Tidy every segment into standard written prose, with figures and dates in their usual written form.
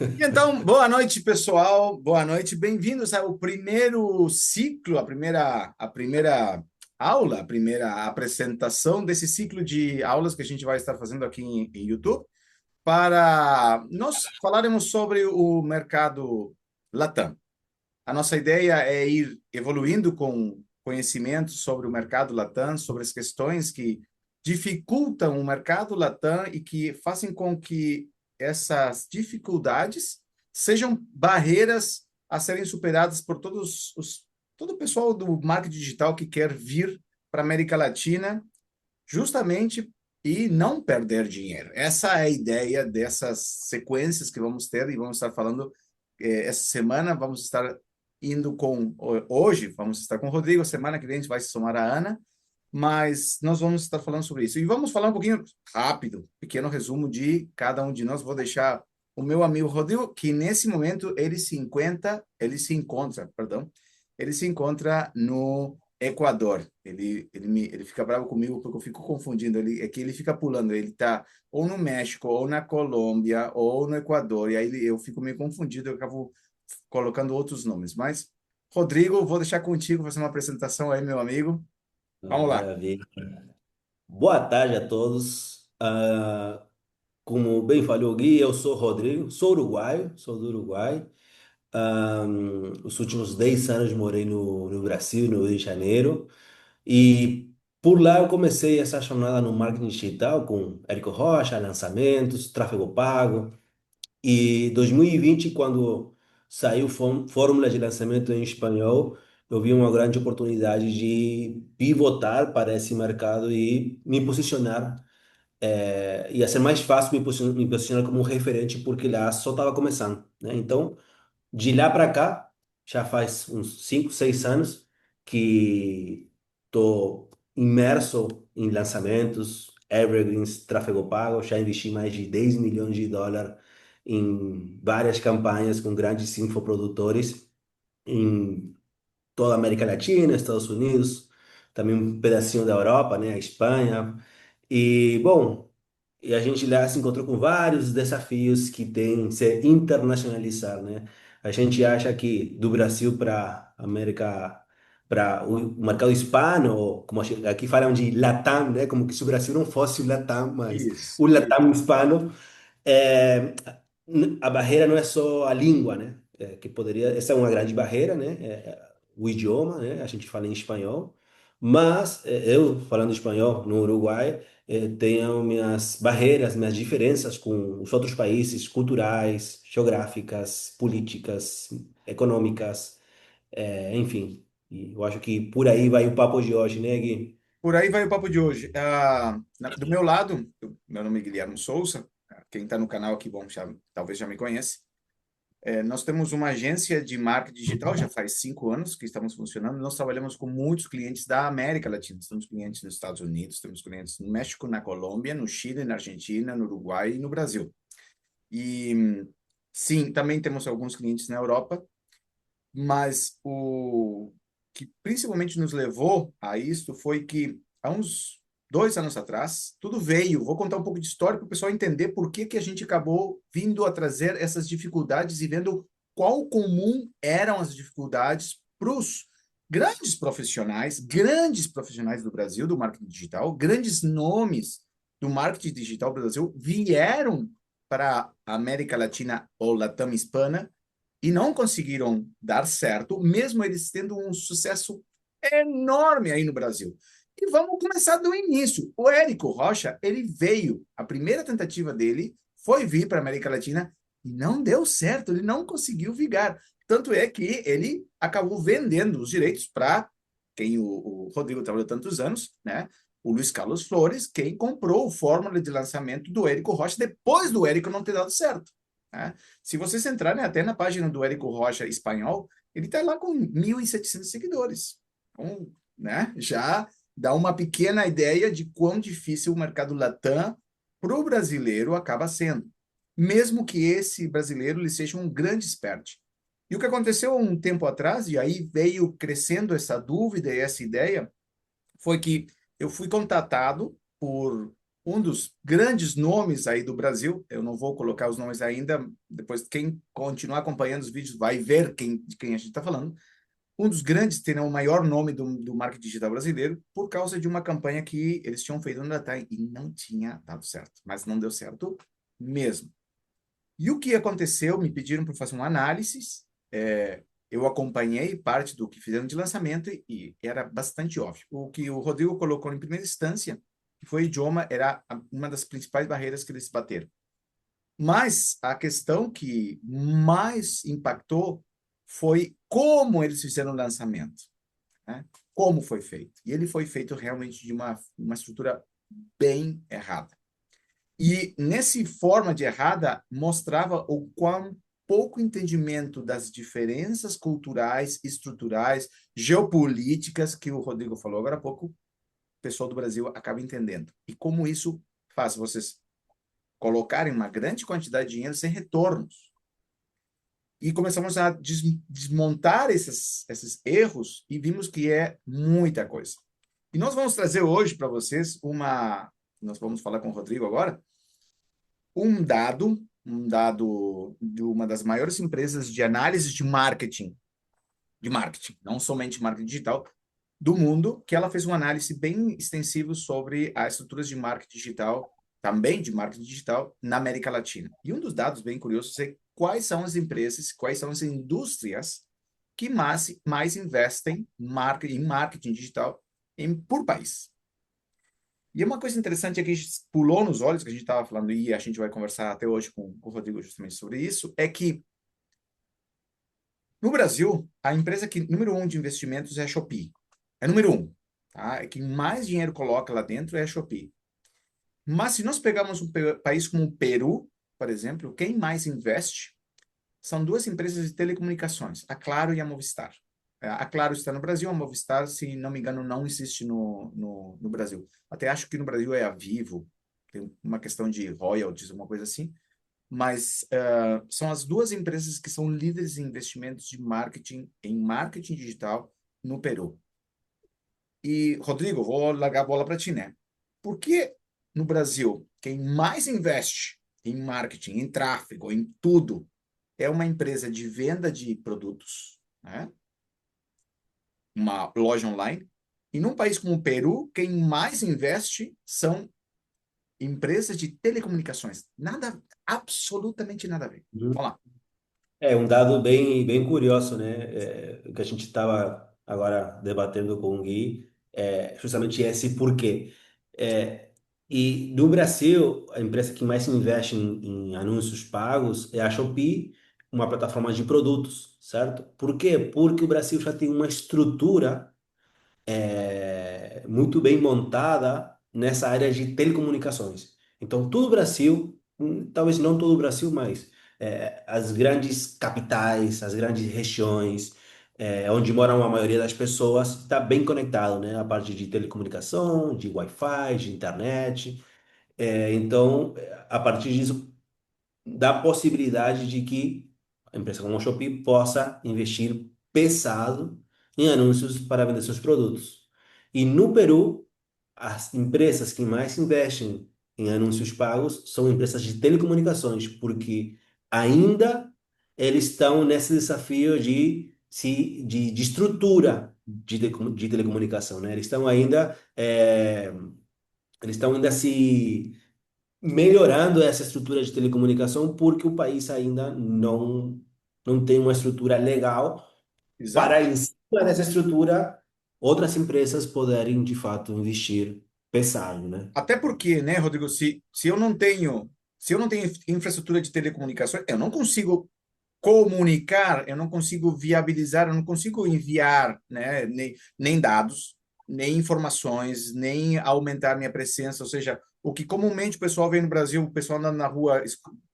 E então, boa noite, pessoal. Boa noite. Bem-vindos ao primeiro ciclo, a primeira aula, a primeira apresentação desse ciclo de aulas que a gente vai estar fazendo aqui em YouTube, para nós falaremos sobre o mercado Latam. A nossa ideia é ir evoluindo com conhecimentos sobre o mercado Latam, sobre as questões que dificultam o mercado Latam e que fazem com que essas dificuldades sejam barreiras a serem superadas por todo o pessoal do marketing digital que quer vir para a América Latina justamente e não perder dinheiro. Essa é a ideia dessas sequências que vamos ter e vamos estar falando essa semana. Vamos estar indo com hoje, vamos estar com o Rodrigo. Semana que vem a gente vai se somar a Ana, mas nós vamos estar falando sobre isso. E vamos falar um pouquinho rápido, pequeno resumo de cada um de nós. Vou deixar o meu amigo Rodrigo, que nesse momento ele se encontra no Equador. Ele fica bravo comigo porque eu fico confundindo. É que ele fica pulando. Ele está ou no México, ou na Colômbia, ou no Equador. E aí eu fico meio confundido, eu acabo colocando outros nomes. Mas, Rodrigo, vou deixar contigo fazer uma apresentação aí, meu amigo. Ah, Vamos lá. maravilha. Boa tarde a todos. Como bem falou o Gui, eu sou Rodrigo, sou uruguaio, sou do Uruguai. Os últimos 10 anos morei no Brasil, no Rio de Janeiro. E por lá eu comecei essa jornada no marketing digital com Érico Rocha, lançamentos, tráfego pago. E 2020, quando saiu Fórmula de Lançamento em espanhol, eu vi uma grande oportunidade de pivotar para esse mercado e me posicionar. Ia ser mais fácil me posicionar como um referente, porque lá só estava começando, né? Então, de lá para cá, já faz uns 5, 6 anos que estou imerso em lançamentos, evergreens, tráfego pago. Já investi mais de 10 milhões de dólares em várias campanhas com grandes infoprodutores em toda a América Latina, Estados Unidos, também um pedacinho da Europa, né, a Espanha. E, bom, e a gente lá se encontrou com vários desafios que tem se internacionalizar, né? A gente acha que do Brasil para América, para o mercado hispano, ou como aqui falam de Latam, né? Como que se o Brasil não fosse o Latam, mas Isso, o isso. Latam hispano, é, a barreira não é só a língua, né? Que poderia, essa é uma grande barreira, né? O idioma, né? A gente fala em espanhol, mas eu falando espanhol no Uruguai, tenho minhas barreiras, minhas diferenças com os outros países culturais, geográficas, políticas, econômicas, enfim. E eu acho que por aí vai o papo de hoje, né, Gui? Por aí vai o papo de hoje. Do meu lado, meu nome é Guilherme Souza. Quem está no canal aqui, bom, talvez já me conhece. Nós temos uma agência de marketing digital, já faz 5 anos que estamos funcionando. Nós trabalhamos com muitos clientes da América Latina. Temos clientes nos Estados Unidos, temos clientes no México, na Colômbia, no Chile, na Argentina, no Uruguai e no Brasil. E sim, também temos alguns clientes na Europa, mas o que principalmente nos levou a isso foi que há uns 2 anos atrás, tudo veio. Vou contar um pouco de história para o pessoal entender por que que a gente acabou vindo a trazer essas dificuldades e vendo qual comum eram as dificuldades para os grandes profissionais do Brasil, do marketing digital, grandes nomes do marketing digital do Brasil vieram para a América Latina ou Latam Hispana e não conseguiram dar certo, mesmo eles tendo um sucesso enorme aí no Brasil. E vamos começar do início. O Érico Rocha, ele veio, a primeira tentativa dele foi vir para a América Latina e não deu certo, ele não conseguiu vigar. Tanto é que ele acabou vendendo os direitos para quem o Rodrigo trabalhou tantos anos, né? O Luiz Carlos Flores, quem comprou o fórmula de lançamento do Érico Rocha depois do Érico não ter dado certo, né? Se vocês entrarem até na página do Érico Rocha espanhol, ele está lá com 1.700 seguidores. Então, né, já dá uma pequena ideia de quão difícil o mercado Latam para o brasileiro acaba sendo. Mesmo que esse brasileiro ele seja um grande expert. E o que aconteceu há um tempo atrás, e aí veio crescendo essa dúvida e essa ideia, foi que eu fui contatado por um dos grandes nomes aí do Brasil, eu não vou colocar os nomes ainda, depois quem continuar acompanhando os vídeos vai ver de quem a gente está falando. Um dos grandes, terá o maior nome do marketing digital brasileiro, por causa de uma campanha que eles tinham feito no Natal e não tinha dado certo, mas não deu certo mesmo. E o que aconteceu? Me pediram para fazer uma análise, eu acompanhei parte do que fizeram de lançamento e era bastante óbvio. O que o Rodrigo colocou em primeira instância, que foi o idioma, era uma das principais barreiras que eles bateram. Mas a questão que mais impactou foi como eles fizeram o lançamento, né? Como foi feito. E ele foi feito realmente de uma estrutura bem errada. E nessa forma de errada, mostrava o quão pouco entendimento das diferenças culturais, estruturais, geopolíticas, que o Rodrigo falou agora há pouco, o pessoal do Brasil acaba entendendo. E como isso faz vocês colocarem uma grande quantidade de dinheiro sem retornos. E começamos a desmontar esses erros e vimos que é muita coisa. E nós vamos trazer hoje para vocês nós vamos falar com o Rodrigo agora, um dado de uma das maiores empresas de análise de marketing, não somente marketing digital, do mundo, que ela fez uma análise bem extensiva sobre as estruturas de marketing digital, também de marketing digital, na América Latina. E um dos dados bem curiosos é quais são as empresas, quais são as indústrias que mais investem em marketing digital por país. E uma coisa interessante é que a gente pulou nos olhos, que a gente estava falando, e a gente vai conversar até hoje com o Rodrigo justamente sobre isso, é que no Brasil, a empresa que número um de investimentos é a Shopee. É número um. Tá? É quem mais dinheiro coloca lá dentro é a Shopee. Mas se nós pegarmos um país como o Peru, por exemplo, quem mais investe são duas empresas de telecomunicações, a Claro e a Movistar. A Claro está no Brasil, a Movistar, se não me engano, não existe no Brasil. Até acho que no Brasil é a Vivo, tem uma questão de royalties, uma coisa assim. Mas são as duas empresas que são líderes em investimentos de marketing, em marketing digital no Peru. E, Rodrigo, vou largar a bola para ti, né? Por que no Brasil, quem mais investe em marketing, em tráfego, em tudo, é uma empresa de venda de produtos, né? Uma loja online? E num país como o Peru, quem mais investe são empresas de telecomunicações. Nada, absolutamente nada a ver. Uhum. Vamos lá. É um dado bem curioso, né? O que a gente estava agora debatendo com o Gui é justamente esse porquê. É, e no Brasil, a empresa que mais investe em anúncios pagos é a Shopee, uma plataforma de produtos, certo? Por quê? Porque o Brasil já tem uma estrutura muito bem montada nessa área de telecomunicações. Então, todo o Brasil, talvez não todo o Brasil, mas as grandes capitais, as grandes regiões, onde moram a maioria das pessoas, está bem conectado, né? A parte de telecomunicação, de Wi-Fi, de internet. Então, a partir disso, dá possibilidade de que a empresa como a Shopee possa investir pesado em anúncios para vender seus produtos. E no Peru, as empresas que mais investem em anúncios pagos são empresas de telecomunicações, porque ainda eles estão nesse desafio de estrutura de telecomunicação, né? Eles estão ainda se melhorando essa estrutura de telecomunicação porque o país ainda não tem uma estrutura legal para, Exato. em cima dessa estrutura, outras empresas poderem, de fato, investir pesado, né? Até porque, né, Rodrigo, se eu não tenho infraestrutura de telecomunicações, eu não consigo comunicar, eu não consigo viabilizar, eu não consigo enviar, né, nem dados, nem informações, nem aumentar minha presença, ou seja, o que comumente o pessoal vê no Brasil, o pessoal andando na rua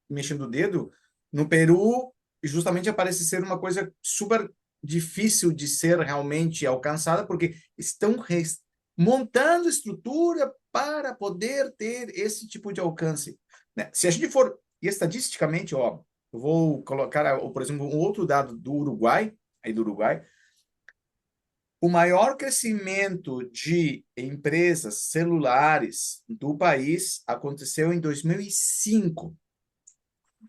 mexendo o dedo, no Peru, justamente aparece ser uma coisa super difícil de ser realmente alcançada, porque estão montando estrutura para poder ter esse tipo de alcance, né? Se a gente for, e estatisticamente, ó, eu vou colocar, por exemplo, um outro dado do Uruguai, aí do Uruguai, O maior crescimento de empresas celulares do país aconteceu em 2005,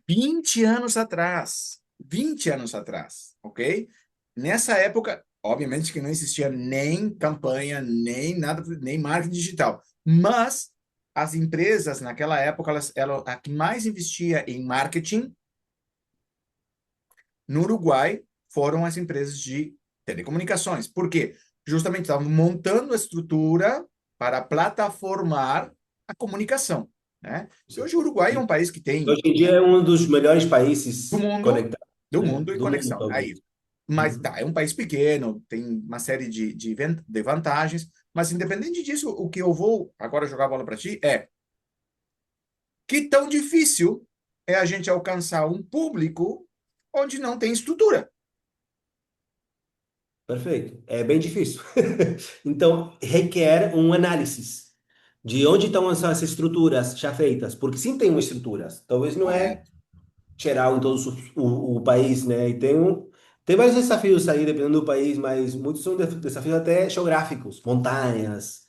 20 anos atrás. 20 anos atrás, ok? Nessa época, obviamente que não existia nem campanha, nem nada, nem marketing digital. Mas as empresas naquela época, a que mais investia em marketing no Uruguai foram as empresas de telecomunicações. Por quê? Justamente estavam montando a estrutura para plataformar a comunicação, né? E hoje o Uruguai é um país que tem Hoje em dia é um dos melhores do países mundo, conectados, do né? mundo e Do mundo, conexão. talvez. Aí, mas Uhum. tá, é um país pequeno, tem uma série de vantagens, mas independente disso, o que eu vou agora jogar a bola para ti é que tão difícil é a gente alcançar um público onde não tem estrutura. Perfeito. É bem difícil. Então, requer um análise de onde estão essas estruturas já feitas, porque sim tem uma estrutura, talvez não é Correto. geral em todo o país, né? E tem vários desafios aí, dependendo do país, mas muitos são desafios até geográficos, montanhas,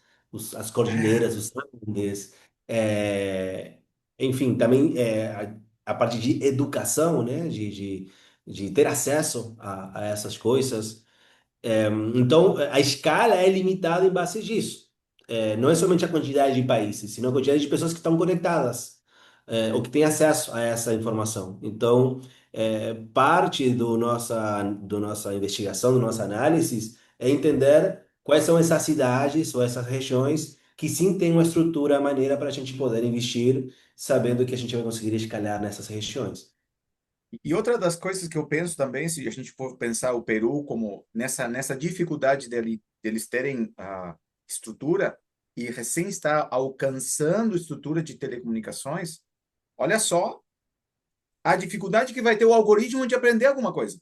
as cordilheiras, os Andes, é, enfim, também a parte de educação, né? De ter acesso a essas coisas. Então, a escala é limitada em base disso. Não é somente a quantidade de países, senão a quantidade de pessoas que estão conectadas, ou que têm acesso a essa informação. Então, parte do nossa investigação, do nossa análise, é entender quais são essas cidades ou essas regiões que sim têm uma estrutura maneira para a gente poder investir, sabendo que a gente vai conseguir escalar nessas regiões. E outra das coisas que eu penso também, se a gente for pensar o Peru como nessa dificuldade deles terem a estrutura e recém está alcançando estrutura de telecomunicações, olha só a dificuldade que vai ter o algoritmo de aprender alguma coisa.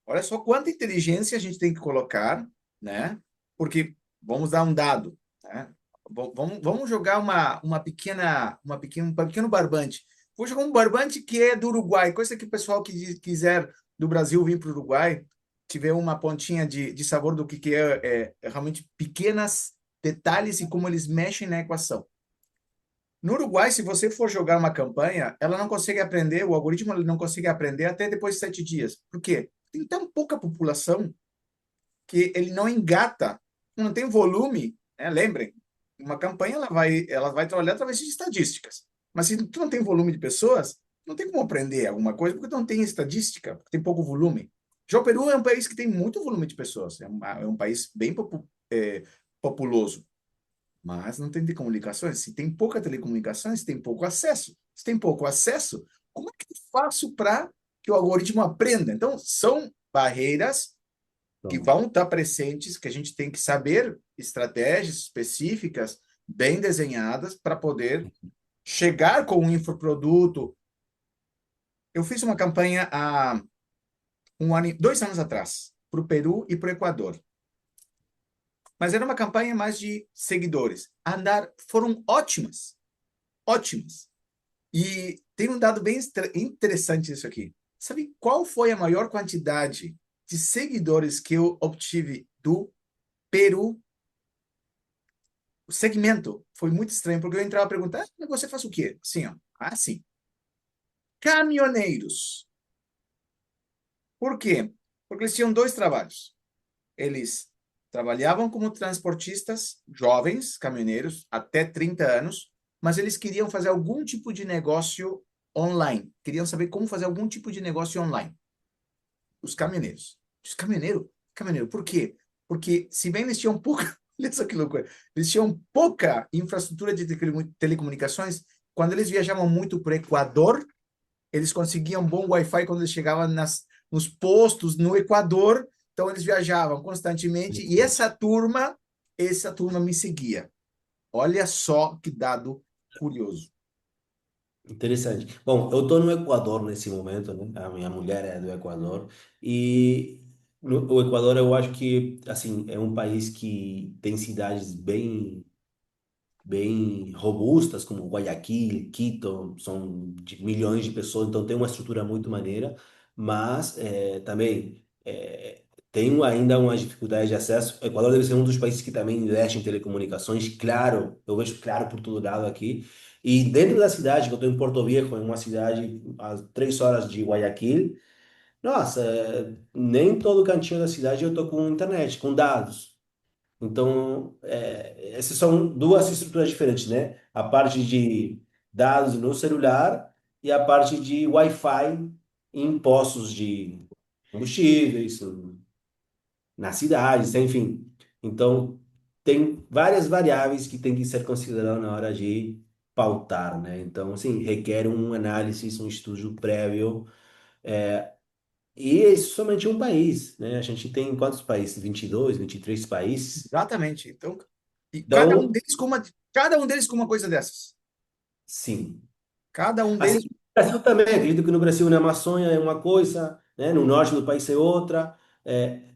Olha só quanta inteligência a gente tem que colocar, né? Porque vamos dar um dado, né? Vamos jogar um pequeno barbante. Vou jogar um barbante que é do Uruguai, coisa que o pessoal que quiser do Brasil vir para o Uruguai tiver uma pontinha de sabor do que é realmente pequenas detalhes e como eles mexem na equação. No Uruguai, se você for jogar uma campanha, ela não consegue aprender, o algoritmo ele não consegue aprender até depois de 7 dias. Por quê? Tem tão pouca população que ele não engata, não tem volume. Né? Lembrem, uma campanha ela vai trabalhar através de estatísticas. Mas se tu não tem volume de pessoas, não tem como aprender alguma coisa, porque não tem estatística, porque tem pouco volume. Já o Peru é um país que tem muito volume de pessoas, é um país bem populoso. Mas não tem telecomunicações. Se tem pouca telecomunicações, tem pouco acesso. Se tem pouco acesso, como é que eu faço para que o algoritmo aprenda? Então, são barreiras que Então, vão estar presentes, que a gente tem que saber estratégias específicas, bem desenhadas, para poder chegar com um infoproduto. Eu fiz uma campanha há 2 anos atrás, para o Peru e para o Equador. Mas era uma campanha mais de seguidores. Foram ótimas, ótimas. E tem um dado bem interessante isso aqui. Sabe qual foi a maior quantidade de seguidores que eu obtive do Peru? O segmento foi muito estranho, porque eu entrava a perguntar: você faz o quê? Assim, ó. Ah, sim. Caminhoneiros. Por quê? Porque eles tinham dois trabalhos. Eles trabalhavam como transportistas jovens, caminhoneiros, até 30 anos, mas eles queriam fazer algum tipo de negócio online. Queriam saber como fazer algum tipo de negócio online. Os caminhoneiros. Os caminhoneiros? Caminhoneiro. Por quê? Porque, se bem eles tinham pouca. Olha só que loucura. Eles tinham pouca infraestrutura de telecomunicações. Quando eles viajavam muito para o Equador, eles conseguiam bom Wi-Fi quando eles chegavam nos postos no Equador. Então, eles viajavam constantemente. E essa turma me seguia. Olha só que dado curioso. interessante. Bom, eu estou no Equador nesse momento, né? A minha mulher é do Equador e o Equador eu acho que assim é um país que tem cidades bem robustas como Guayaquil, Quito, são de milhões de pessoas, então tem uma estrutura muito maneira, mas também tem ainda umas dificuldades de acesso. O Equador deve ser um dos países que também investe em telecomunicações, claro, eu vejo claro por todo lado aqui. E dentro da cidade, que eu estou em Porto Viejo, em uma cidade a 3 horas de Guayaquil, nossa, nem todo cantinho da cidade eu estou com internet, com dados. Então, essas são duas estruturas diferentes, né? A parte de dados no celular e a parte de Wi-Fi em postos de combustíveis, nas cidades, enfim. Então, tem várias variáveis que tem que ser consideradas na hora de pautar, né? Então, assim, requer um análise, um estudo prévio. E é somente um país, né? A gente tem quantos países? 22, 23 países. Exatamente. Então, e Então, cada um deles com uma coisa dessas. sim. Cada um Assim, deles. no Brasil também, acredito que no Brasil, na Amazônia é uma coisa, né? No norte do país é outra. É,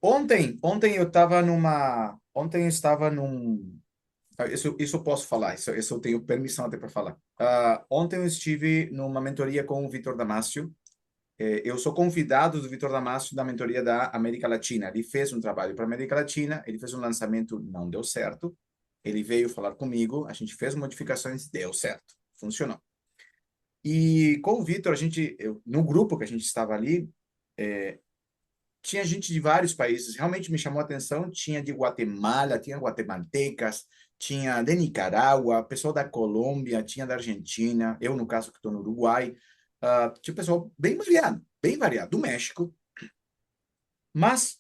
Ontem eu estava num. Isso eu posso falar, isso eu tenho permissão até para falar. Ontem eu estive numa mentoria com o Vitor Damasio. Eu sou convidado do Vitor Damasio da mentoria da América Latina. Ele fez um trabalho para a América Latina, ele fez um lançamento, não deu certo. Ele veio falar comigo, a gente fez modificações, deu certo, funcionou. E com o Vitor, no grupo que a gente estava ali, tinha gente de vários países, realmente me chamou a atenção, tinha de Guatemala, tinha guatemaltecas, tinha de Nicarágua, pessoal da Colômbia, tinha da Argentina, eu no caso que estou no Uruguai, tinha pessoal bem variado, do México, mas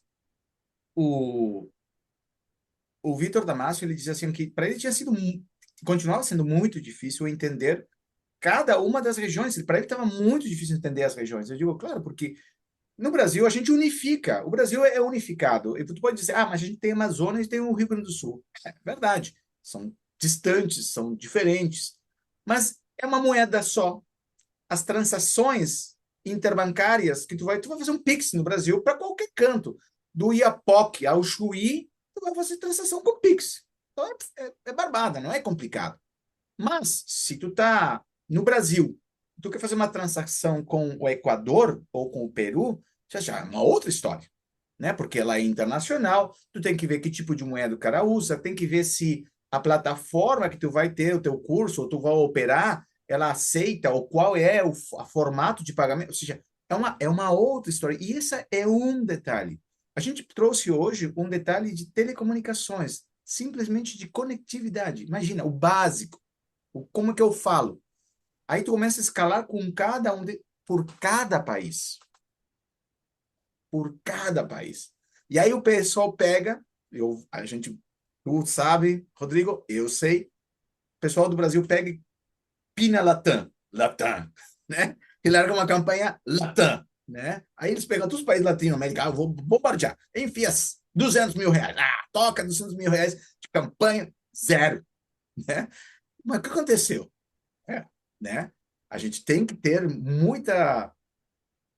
o, o Vitor Damasio, ele dizia assim que para ele continuava sendo muito difícil entender cada uma das regiões, para ele estava muito difícil entender as regiões. Eu digo, claro, porque no Brasil, a gente unifica. O Brasil é unificado. E tu pode dizer, mas a gente tem a Amazônia e tem o Rio Grande do Sul. É verdade. São distantes, são diferentes. Mas é uma moeda só. As transações interbancárias que tu vai fazer um Pix no Brasil para qualquer canto. Do Iapoque ao Chuí, tu vai fazer transação com Pix. Então é barbada, não é complicado. Mas, se tu tá no Brasil, tu quer fazer uma transação com o Equador ou com o Peru, já é uma outra história, né? Porque ela é internacional, tu tem que ver que tipo de moeda o cara usa, tem que ver se a plataforma que tu vai ter o teu curso ou tu vai operar, ela aceita ou qual é o formato de pagamento, ou seja, é uma outra história. E esse é um detalhe. A gente trouxe hoje um detalhe de telecomunicações, simplesmente de conectividade. Imagina, o básico. Como que eu falo? Aí tu começa a escalar com por cada país. Por cada país. E aí o pessoal pega, tu sabe, Rodrigo, eu sei, o pessoal do Brasil pega e pina Latam, Latam, né? E larga uma campanha Latam, né? Aí eles pegam todos os países latino-americanos, vou bombardear, enfia R$ 200 mil. Toca R$ 200 mil de campanha, zero, né? Mas o que aconteceu? É, né? A gente tem que ter muita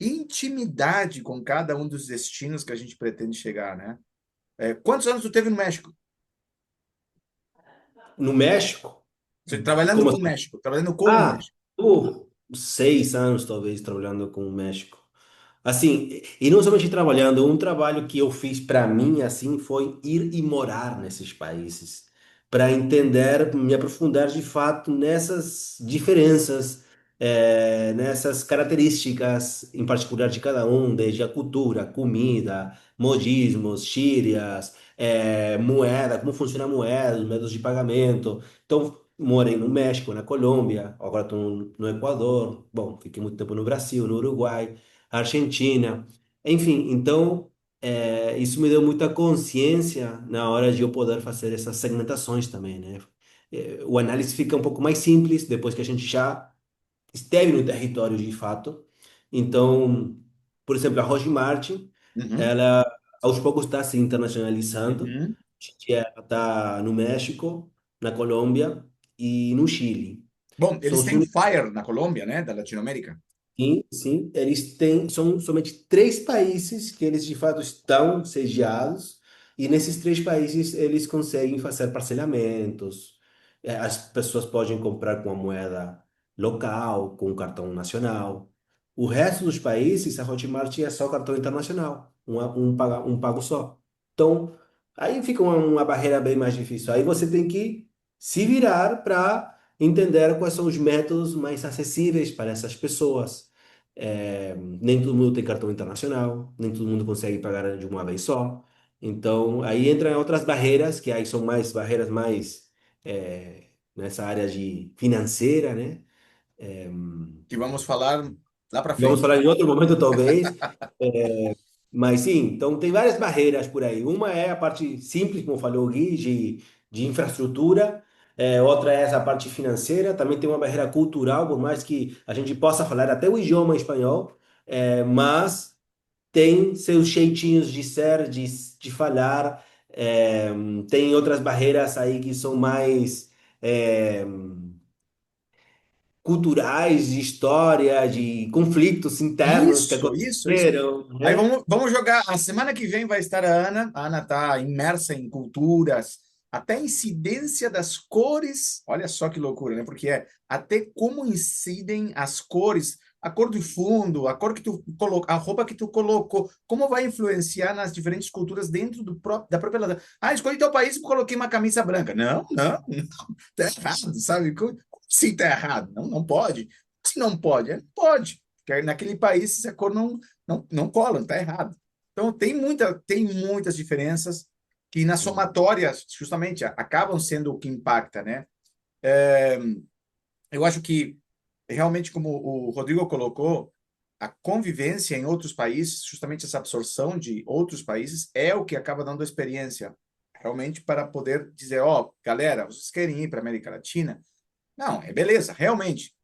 intimidade com cada um dos destinos que a gente pretende chegar, né? Quantos anos tu teve no México? no México, Trabalhando como com o assim? México, trabalhando com o Ah, México. 6 anos talvez trabalhando com o México. Assim, e não somente trabalhando, um trabalho que eu fiz para mim assim foi ir e morar nesses países, para entender, me aprofundar de fato nessas diferenças, nessas características em particular de cada um, desde a cultura, comida, modismos, gírias, moeda, como funciona a moeda, os métodos de pagamento. Então, morei no México, na Colômbia, agora estou no Equador, bom, fiquei muito tempo no Brasil, no Uruguai. Argentina. Enfim, então isso me deu muita consciência na hora de eu poder fazer essas segmentações também, né? O análise fica um pouco mais simples depois que a gente já esteve no território de fato. Então, por exemplo, a Roche Martin, Uhum, ela aos poucos está se internacionalizando. uhum. Ela está no México, na Colômbia e no Chile. Bom, São eles os têm o Fire na Colômbia, né? Da Latinoamérica. Sim, sim, eles têm, são somente 3 países que eles de fato estão sediados, e nesses 3 países eles conseguem fazer parcelamentos, as pessoas podem comprar com a moeda local, com o cartão nacional. O resto dos países, a Hotmart é só cartão internacional. um pago só. Então, aí fica uma barreira bem mais difícil. Aí você tem que se virar para entender quais são os métodos mais acessíveis para essas pessoas. Nem todo mundo tem cartão internacional, nem todo mundo consegue pagar de uma vez só. Então, aí entram outras barreiras, que aí são mais barreiras mais nessa área de financeira, né? É, Que vamos falar lá para Vamos frente. falar em outro momento, talvez. Mas sim, então tem várias barreiras por aí. Uma é a parte simples, como falou o Gui, de infraestrutura. Outra é essa parte financeira. Também tem uma barreira cultural, por mais que a gente possa falar até o idioma espanhol, mas tem seus jeitinhos de ser, de falar. É, Tem outras barreiras aí que são mais é, culturais, de história, de conflitos internos que Isso. aconteceram, Aí né? vamos jogar. A semana que vem vai estar a Ana. A Ana está imersa em culturas, até a incidência das cores. Olha só que loucura, né? Porque até como incidem as cores, a cor do fundo, a cor que tu colocou, a roupa que tu colocou, como vai influenciar nas diferentes culturas dentro da própria nação. Ah, escolhi teu país e coloquei uma camisa branca. Não, tá errado, sabe? Como assim tá errado? Não pode. Se não pode, não pode. Porque naquele país, se a cor não cola, não está errado. Então, tem muitas diferenças que, na somatória, justamente, acabam sendo o que impacta, né? Eu acho que, realmente, como o Rodrigo colocou, a convivência em outros países, justamente essa absorção de outros países, é o que acaba dando a experiência, realmente, para poder dizer, ó, galera, vocês querem ir para a América Latina? Não, é beleza, realmente.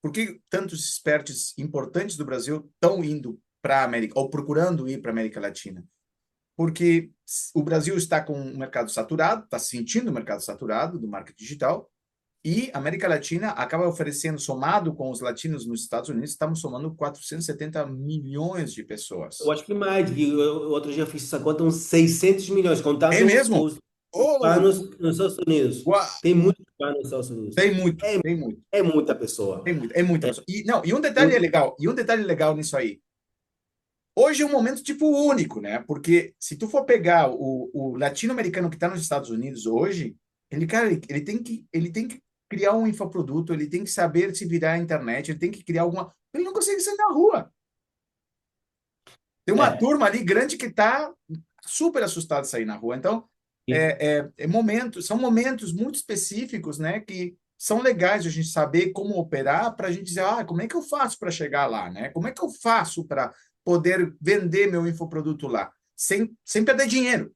Por que tantos experts importantes do Brasil estão indo para a América, ou procurando ir para a América Latina? Porque o Brasil está com um mercado saturado, está sentindo o mercado saturado do marketing digital, e a América Latina acaba oferecendo, somado com os latinos nos Estados Unidos, estamos somando 470 milhões de Eu pessoas. acho que mais, outro dia eu fiz essa conta, uns 600 milhões, É contando mesmo? os Oh, hispanos nos Estados Unidos. Tem muito hispano nos Estados Unidos. tem muito, É, tem muito, é muita pessoa. é muita É pessoa. E, não, muito. e um detalhe legal nisso aí. Hoje é um momento tipo único, né? Porque se tu for pegar o latino-americano que está nos Estados Unidos hoje, ele, cara, ele tem que criar um infoproduto, ele tem que saber se virar à internet, ele tem que criar alguma. Ele não consegue sair na rua. Tem uma É. turma ali grande que está super assustada de sair na rua. Então, E- são momentos muito específicos, né? Que são legais de a gente saber como operar para a gente dizer, como é que eu faço para chegar lá, né? Como é que eu faço para poder vender meu infoproduto lá, sem perder dinheiro?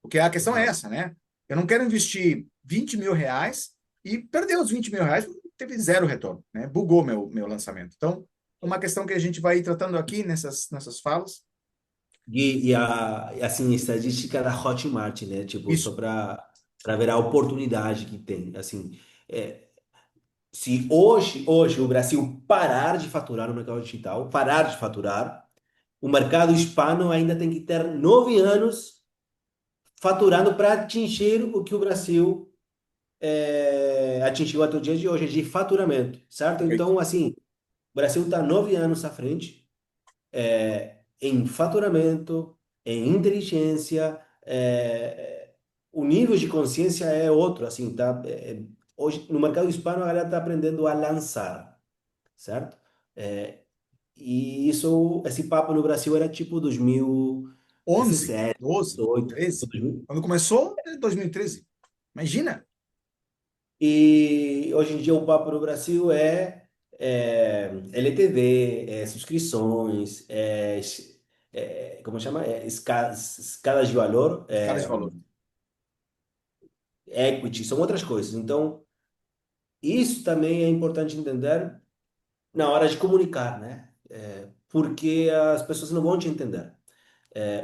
Porque a questão é Aham. essa, né? Eu não quero investir R$ 20.000 e perder os R$ 20.000, teve zero retorno, né? Bugou meu lançamento. Então, é uma questão que a gente vai ir tratando aqui nessas falas. E assim, estatística da Hotmart, né? Tipo, só Isso. para ver a oportunidade que tem. Assim, é, se hoje o Brasil parar de faturar no mercado digital, parar de faturar, o mercado hispano ainda tem que ter 9 anos faturando para atingir o que o Brasil atingiu até o dia de hoje, de faturamento, certo? Perfeito. Então, assim, o Brasil está 9 anos à frente em faturamento, em inteligência, o nível de consciência é outro, assim, tá? Hoje, no mercado hispano, a galera está aprendendo a lançar, certo? É, e esse papo no Brasil era tipo 11, 2017, 12, 2018, 13. Quando começou, em 2013. Imagina. e hoje em dia o papo no Brasil é LTV, é subscrições, como chama? Escalas de valor, Escala de valor. equity, são outras coisas. Então, isso também é importante entender na hora de comunicar, né? Porque as pessoas não vão te entender.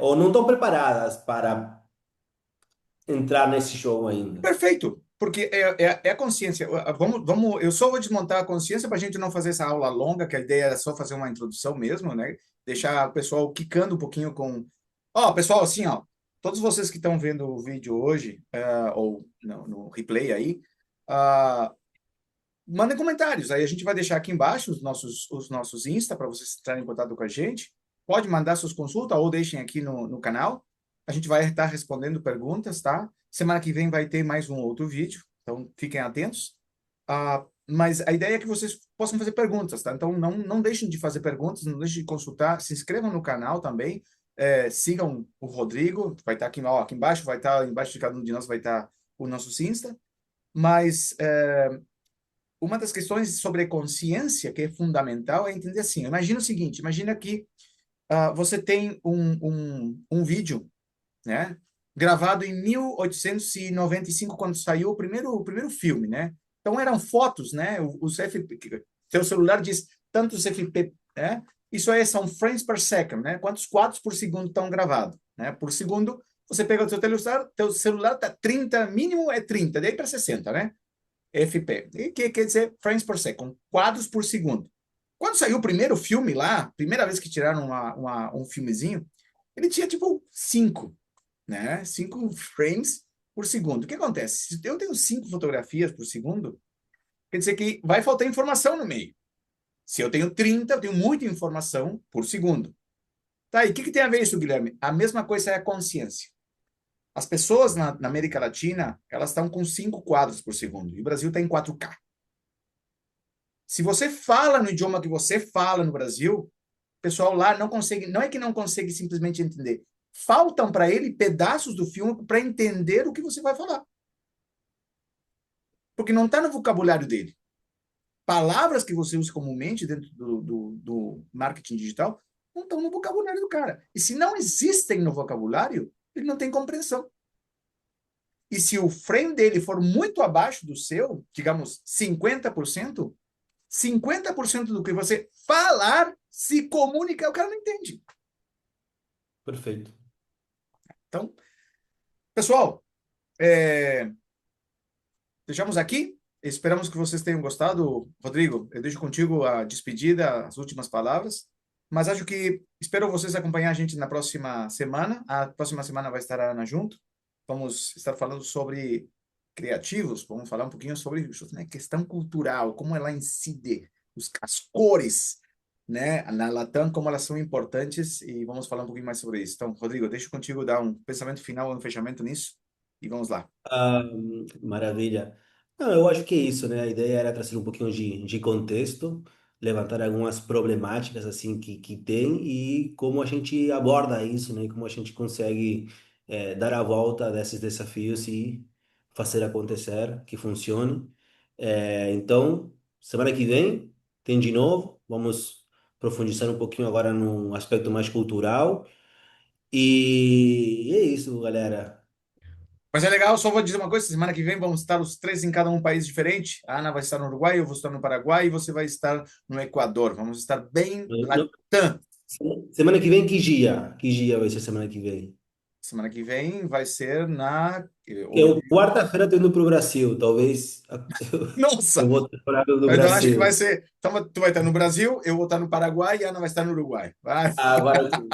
Ou não estão preparadas para entrar nesse jogo ainda. Perfeito. Porque é a consciência. Eu só vou desmontar a consciência para a gente não fazer essa aula longa, que a ideia era só fazer uma introdução mesmo, né? Deixar o pessoal quicando um pouquinho com. Ó, pessoal, assim, ó. Todos vocês que estão vendo o vídeo hoje, ou no replay aí, ah, mandem comentários. Aí a gente vai deixar aqui embaixo os nossos Insta para vocês entrarem em contato com a gente. pode mandar suas consultas ou deixem aqui no canal. A gente vai estar respondendo perguntas, tá? Semana que vem vai ter mais um outro vídeo, então fiquem atentos. Mas a ideia é que vocês possam fazer perguntas, tá? Então não deixem de fazer perguntas, não deixem de consultar, se inscrevam no canal também, sigam o Rodrigo, vai estar aqui, ó, aqui embaixo, vai estar embaixo de cada um de nós vai estar o nosso Insta. Mas uma das questões sobre consciência que é fundamental é entender assim, imagina o seguinte, imagina que você tem um vídeo, né, gravado em 1895, quando saiu o primeiro filme, né? Então eram fotos, né? Os FP, seu celular diz tantos FP, né? Isso aí são frames per second, né? Quantos quadros por segundo estão gravados, né? Por segundo, você pega o teu celular tá 30, mínimo é 30, daí para 60, né? FP. E que quer dizer frames per second, quadros por segundo. Quando saiu o primeiro filme lá, primeira vez que tiraram um filmezinho, ele tinha tipo 5, né? 5 frames por segundo. O que acontece? Se eu tenho 5 fotografias por segundo, quer dizer que vai faltar informação no meio. Se eu tenho 30, eu tenho muita informação por segundo. Tá, e o que tem a ver isso, Guilherme? A mesma coisa é a consciência. As pessoas na América Latina, elas estão com 5 quadros por segundo, e o Brasil está em 4K. Se você fala no idioma que você fala no Brasil, o pessoal lá não consegue, não é que não consegue simplesmente entender, faltam para ele pedaços do filme para entender o que você vai falar. Porque não está no vocabulário dele. Palavras que você usa comumente dentro do marketing digital não estão no vocabulário do cara. E se não existem no vocabulário, ele não tem compreensão. E se o frame dele for muito abaixo do seu, digamos 50%, 50% do que você falar, se comunicar, o cara não entende. Perfeito. Então, pessoal, deixamos aqui. Esperamos que vocês tenham gostado. Rodrigo, eu deixo contigo a despedida, as últimas palavras. Mas acho que espero vocês acompanhar a gente na próxima semana. A próxima semana vai estar a Ana junto. Vamos estar falando sobre criativos. Vamos falar um pouquinho sobre, né, questão cultural, como ela incide, as cores, né, na Latam, como elas são importantes. E vamos falar um pouquinho mais sobre isso. Então, Rodrigo, deixo contigo dar um pensamento final, um fechamento nisso. E vamos lá. Ah, maravilha. Não, eu acho que é isso, né? A ideia era trazer um pouquinho de contexto, levantar algumas problemáticas assim que tem e como a gente aborda isso, né? Como a gente consegue dar a volta desses desafios e fazer acontecer, que funcione. Então, semana que vem tem de novo. Vamos profundizar um pouquinho agora num aspecto mais cultural. E é isso, galera. Mas é legal, só vou dizer uma coisa: semana que vem vamos estar os três em cada um país diferente. A Ana vai estar no Uruguai, eu vou estar no Paraguai e você vai estar no Equador. Vamos estar bem latam. Semana que vem, que dia? Que dia vai ser semana que vem? Semana que vem vai ser na. Eu, quarta-feira, tô indo pro Brasil. Talvez eu Nossa! vou ter horário do Então acho que vai Brasil. ser. Então tu vai estar no Brasil, eu vou estar no Paraguai e a Ana vai estar no Uruguai. Vai. Agora sim.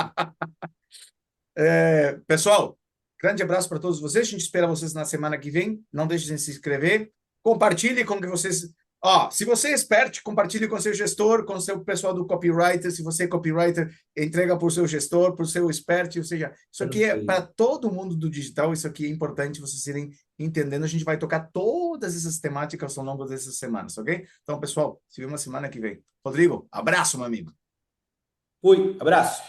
Pessoal, grande abraço para todos vocês. A gente espera vocês na semana que vem. Não deixem de se inscrever. Compartilhe com que vocês. Ó, se você é expert, compartilhe com seu gestor, com seu pessoal do copywriter. Se você é copywriter, entrega para o seu gestor, para o seu expert. Ou seja, isso aqui é para Perfeito. todo mundo do digital. Isso aqui é importante vocês irem entendendo. A gente vai tocar todas essas temáticas ao longo dessas semanas, ok? Então, pessoal, se vemos semana que vem. Rodrigo, abraço, meu amigo. Fui, abraço.